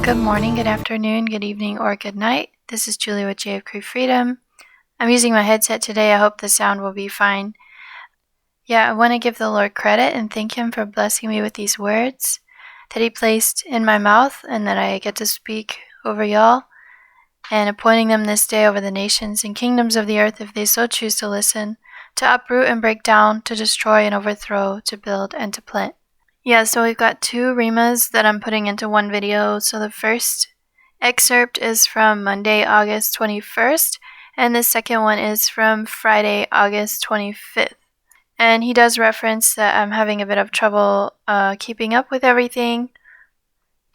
Good morning, good afternoon, good evening, or good night. This is Julie with J of Creek Freedom. I'm using my headset today. I hope the sound will be fine. I want to give the Lord credit and thank Him for blessing me with these words that He placed in my mouth and that I get to speak over y'all, and appointing them this day over the nations and kingdoms of the earth if they so choose to listen, to uproot and break down, to destroy and overthrow, to build and to plant. So we've got two rhemas that I'm putting into one video. So the first excerpt is from Monday, August 21st, and the second one is from Friday, August 25th. And he does reference that I'm having a bit of trouble keeping up with everything.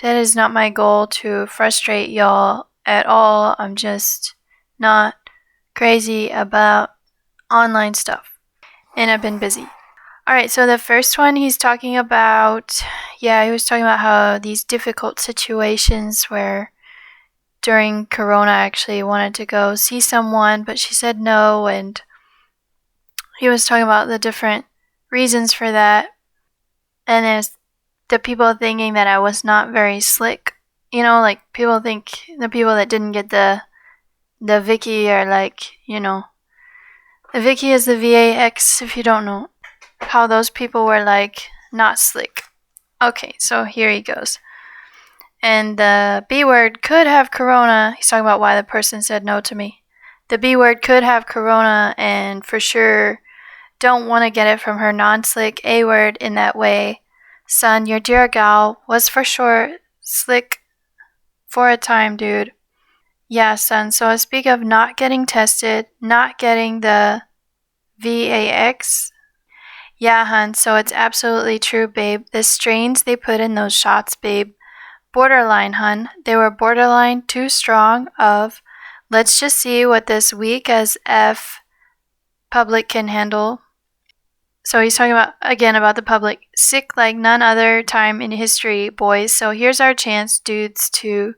That is not my goal to frustrate y'all at all. I'm just not crazy about online stuff, and I've been busy. Alright, so the first one he was talking about how these difficult situations where during Corona I actually wanted to go see someone, but she said no, and he was talking about the different reasons for that, and there's the people thinking that I was not very slick. Like people think the people that didn't get the Vicky are like, the Vicky is the VAX if you don't know. How those people were like not slick. Okay, so here he goes. And the B word could have corona. He's talking about why the person said no to me. The B word could have corona, and for sure don't want to get it from her non-slick A word in that way. Son, your dear gal was for sure slick for a time, dude. Yeah, son, so I speak of not getting tested, not getting the VAX. Yeah, hun, so it's absolutely true, babe. The strains they put in those shots, babe. Borderline, hun. They were borderline too strong of, let's just see what this weak as F public can handle. So he's talking about the public. Sick like none other time in history, boys. So here's our chance, dudes, to...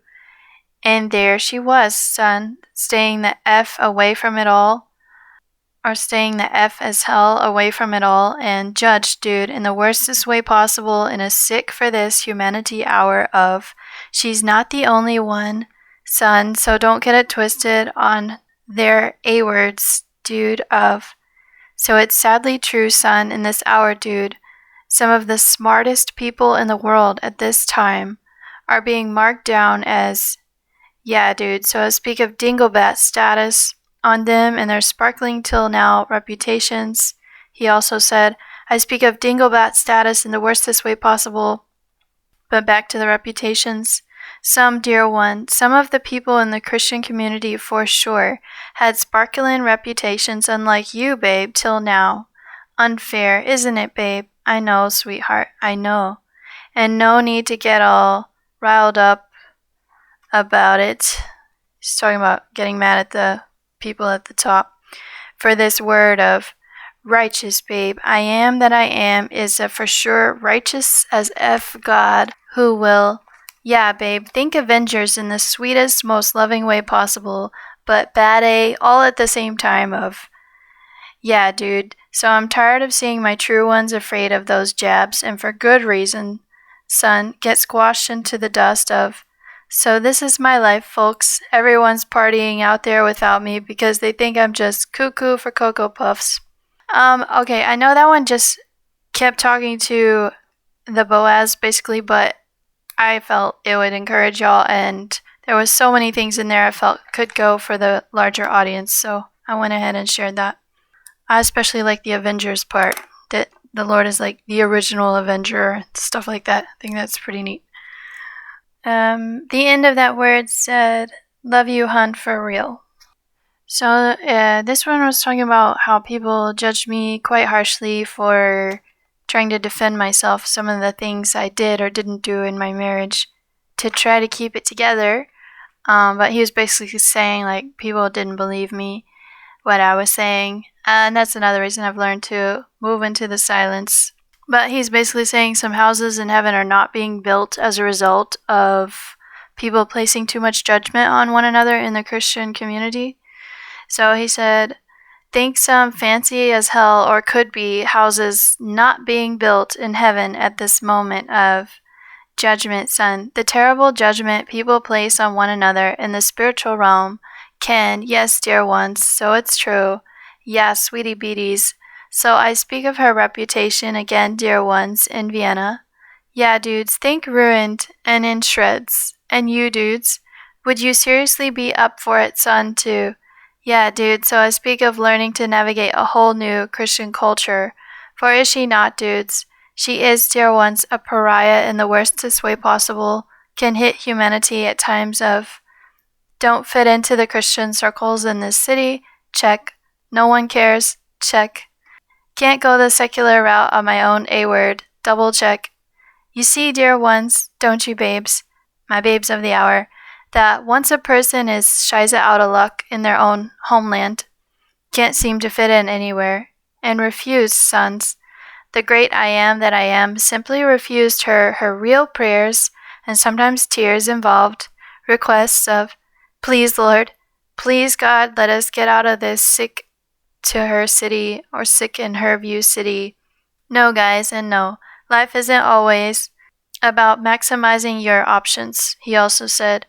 And there she was, son, staying the F away from it all. Or staying the F as hell away from it all, and judged, dude, in the worstest way possible in a sick for this humanity hour of, she's not the only one, son, so don't get it twisted on their A words, dude, of. So it's sadly true, son, in this hour, dude, some of the smartest people in the world at this time are being marked down as, yeah, dude, so I speak of dinglebat status on them and their sparkling till now reputations. He also said, I speak of dinglebat status in the worstest way possible, but back to the reputations. Some, dear one, some of the people in the Christian community for sure had sparkling reputations unlike you, babe, till now. Unfair, isn't it, babe? I know, sweetheart, I know. And no need to get all riled up about it. He's talking about getting mad at the people at the top. For this word of righteous, babe, I am that I am is a for sure righteous as F God who will, yeah, babe, think Avengers in the sweetest, most loving way possible, but bad A all at the same time of, yeah, dude, so I'm tired of seeing my true ones afraid of those jabs, and for good reason, son, get squashed into the dust of. So this is my life, folks. Everyone's partying out there without me because they think I'm just cuckoo for Cocoa Puffs. Okay, I know that one just kept talking to the Boaz, basically, but I felt it would encourage y'all, and there was so many things in there I felt could go for the larger audience, so I went ahead and shared that. I especially like the Avengers part, that the Lord is like the original Avenger, stuff like that. I think that's pretty neat. The end of that word said, love you, hun, for real. So this one was talking about how people judged me quite harshly for trying to defend myself, some of the things I did or didn't do in my marriage to try to keep it together. But he was basically saying, like, people didn't believe me, what I was saying. And that's another reason I've learned to move into the silence. But he's basically saying some houses in heaven are not being built as a result of people placing too much judgment on one another in the Christian community. So he said, think some fancy as hell or could be houses not being built in heaven at this moment of, Judgment, son. The terrible judgment people place on one another in the spiritual realm can, yes, dear ones, so it's true. Yeah, sweetie beaties. So I speak of her reputation again, dear ones, in Vienna. Yeah, dudes, think ruined and in shreds. And you, dudes, would you seriously be up for it, son, too? Yeah, dude, so I speak of learning to navigate a whole new Christian culture. For is she not, dudes? She is, dear ones, a pariah in the worstest way possible, can hit humanity at times of, don't fit into the Christian circles in this city, check. No one cares, check. Can't go the secular route on my own A-word, double check. You see, dear ones, don't you, babes, my babes of the hour, that once a person is shiza out of luck in their own homeland, can't seem to fit in anywhere, and refused, sons. The great I am that I am simply refused her real prayers, and sometimes tears involved, requests of, please, Lord, please, God, let us get out of this sick to her city, or sick in her view city. No, guys, and no. Life isn't always about maximizing your options, he also said,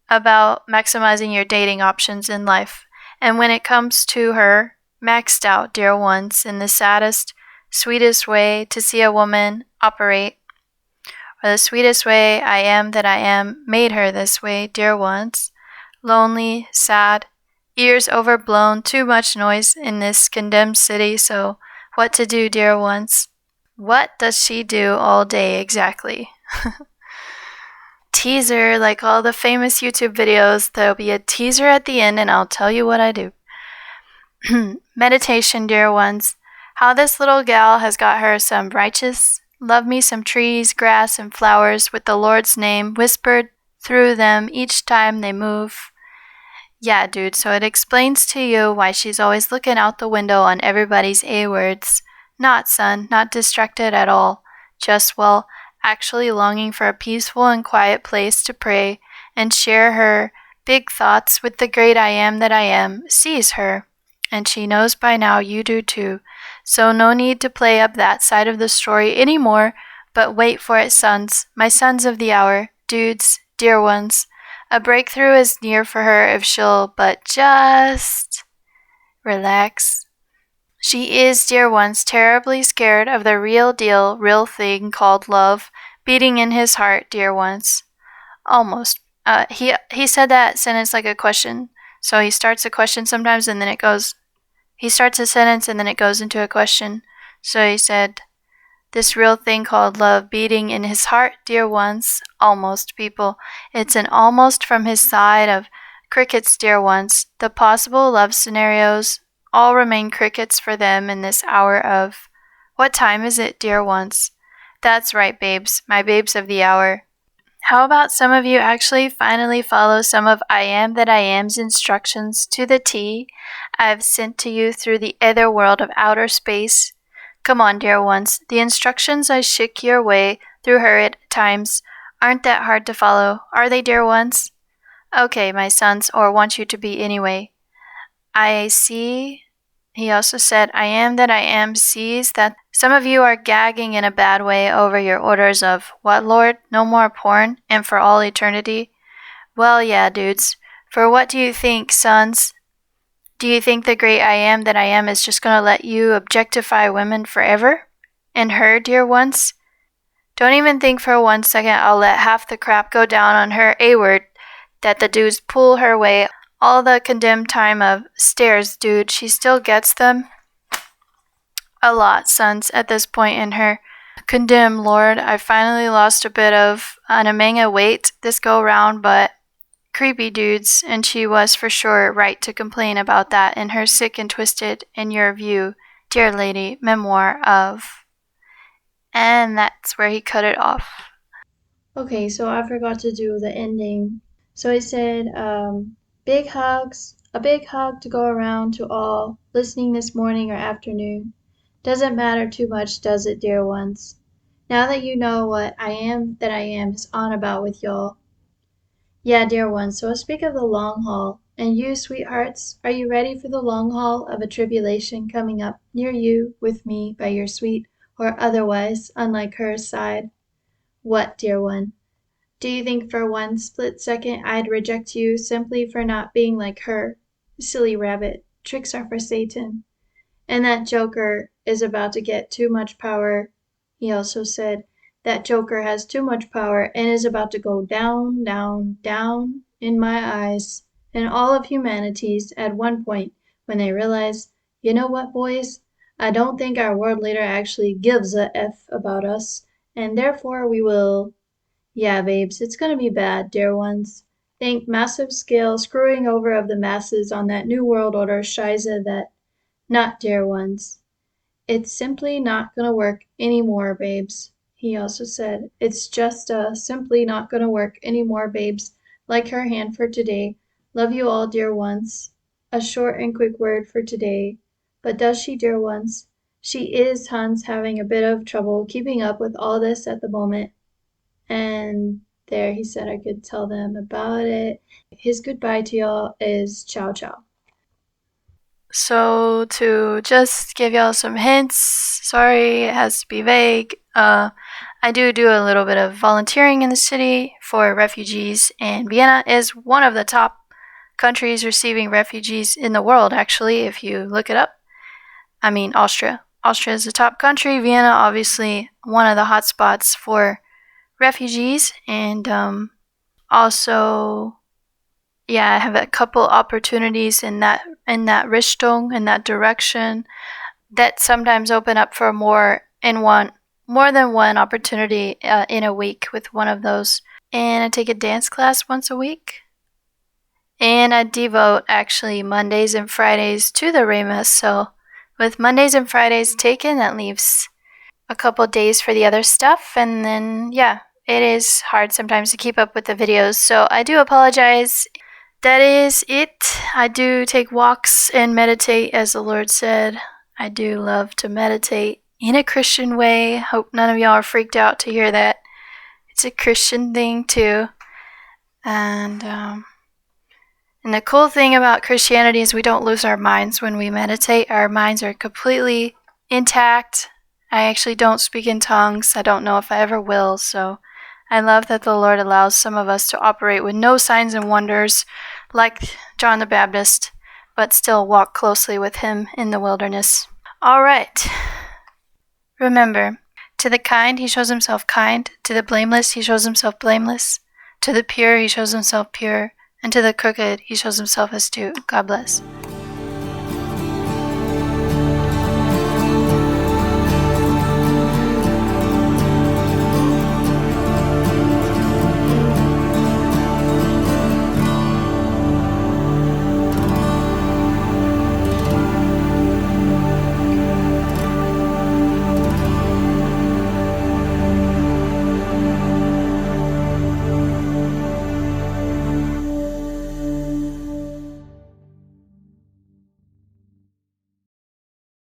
about maximizing your dating options in life. And when it comes to her, maxed out, dear ones, in the saddest, sweetest way to see a woman operate, or the sweetest way I am that I am made her this way, dear ones. Lonely, sad, ears overblown, too much noise in this condemned city, so what to do, dear ones? What does she do all day exactly? Teaser, like all the famous YouTube videos, there'll be a teaser at the end and I'll tell you what I do. Meditation, dear ones. How this little gal has got her some righteous, love me some trees, grass, and flowers with the Lord's name whispered through them each time they move. Yeah, dude, so it explains to you why she's always looking out the window on everybody's A-words. Not, son, not distracted at all. Just, well, actually longing for a peaceful and quiet place to pray and share her big thoughts with the great I am that I am, sees her. And she knows by now you do too. So no need to play up that side of the story anymore, but wait for it, sons, my sons of the hour, dudes, dear ones. A breakthrough is near for her if she'll but just relax. She is, dear ones, terribly scared of the real deal, real thing called love beating in his heart, dear ones. Almost. He said that sentence like a question. So he starts a question sometimes and then he starts a sentence and then it goes into a question. So he said, this real thing called love beating in his heart, dear ones, almost, people. It's an almost from his side of crickets, dear ones. The possible love scenarios all remain crickets for them in this hour of, what time is it, dear ones? That's right, babes, my babes of the hour. How about some of you actually finally follow some of I am that I am's instructions to the T I've sent to you through the other world of outer space? Come on, dear ones, the instructions I shick your way through her at times aren't that hard to follow, are they, dear ones? Okay, my sons, or want you to be anyway. I see, he also said, I am that I am sees that some of you are gagging in a bad way over your orders of, what, Lord, no more porn, and for all eternity? Well, yeah, dudes. For what do you think, sons? Do you think the great I am that I am is just going to let you objectify women forever? And her, dear ones? Don't even think for 1 second I'll let half the crap go down on her A-word that the dudes pull her way all the condemned time of stairs, dude. She still gets them a lot, sons, at this point in her. Condemn, Lord. I finally lost a bit of Anamanga weight this go round, but creepy dudes, and she was for sure right to complain about that in her sick and twisted, in your view, dear lady, memoir of. And that's where he cut it off. Okay, so I forgot to do the ending. So he said, big hugs, a big hug to go around to all listening this morning or afternoon. Doesn't matter too much, does it, dear ones? Now that you know what I am that I am is on about with y'all. Yeah, dear ones, so I speak of the long haul. And you, sweethearts, are you ready for the long haul of a tribulation coming up near you with me by your sweet or otherwise unlike her side? What, dear one? Do you think for one split second I'd reject you simply for not being like her? Silly rabbit, tricks are for Satan. And that joker is about to get too much power. He also said, that joker has too much power and is about to go down, down, down in my eyes and all of humanity's at one point when they realize, you know what, boys? I don't think our world leader actually gives a F about us, and therefore we will. Yeah, babes, it's gonna be bad, dear ones. Think massive scale screwing over of the masses on that new world order shiza that. Not dear ones. It's simply not gonna work anymore, babes. He also said, it's just simply not gonna work anymore, babes. Like her hand for today. Love you all, dear ones. A short and quick word for today. But does she, dear ones? She is, Hans, having a bit of trouble keeping up with all this at the moment. And there he said I could tell them about it. His goodbye to y'all is ciao ciao. So to just give y'all some hints, sorry it has to be vague, I do a little bit of volunteering in the city for refugees, and Vienna is one of the top countries receiving refugees in the world, actually, if you look it up. I mean, Austria. Austria is the top country. Vienna, obviously, one of the hot spots for refugees, and also, yeah, I have a couple opportunities in that Richtung, in that direction, that sometimes open up for more than one opportunity in a week with one of those. And I take a dance class once a week. And I devote actually Mondays and Fridays to the rhema. So with Mondays and Fridays taken, that leaves a couple days for the other stuff. And then, yeah, it is hard sometimes to keep up with the videos. So I do apologize. That is it. I do take walks and meditate, as the Lord said. I do love to meditate in a Christian way. Hope none of y'all are freaked out to hear that. It's a Christian thing too. And the cool thing about Christianity is we don't lose our minds when we meditate. Our minds are completely intact. I actually don't speak in tongues. I don't know if I ever will. So I love that the Lord allows some of us to operate with no signs and wonders like John the Baptist, but still walk closely with him in the wilderness. All right. Remember, to the kind, he shows himself kind. To the blameless, he shows himself blameless. To the pure, he shows himself pure. And to the crooked, he shows himself astute. God bless.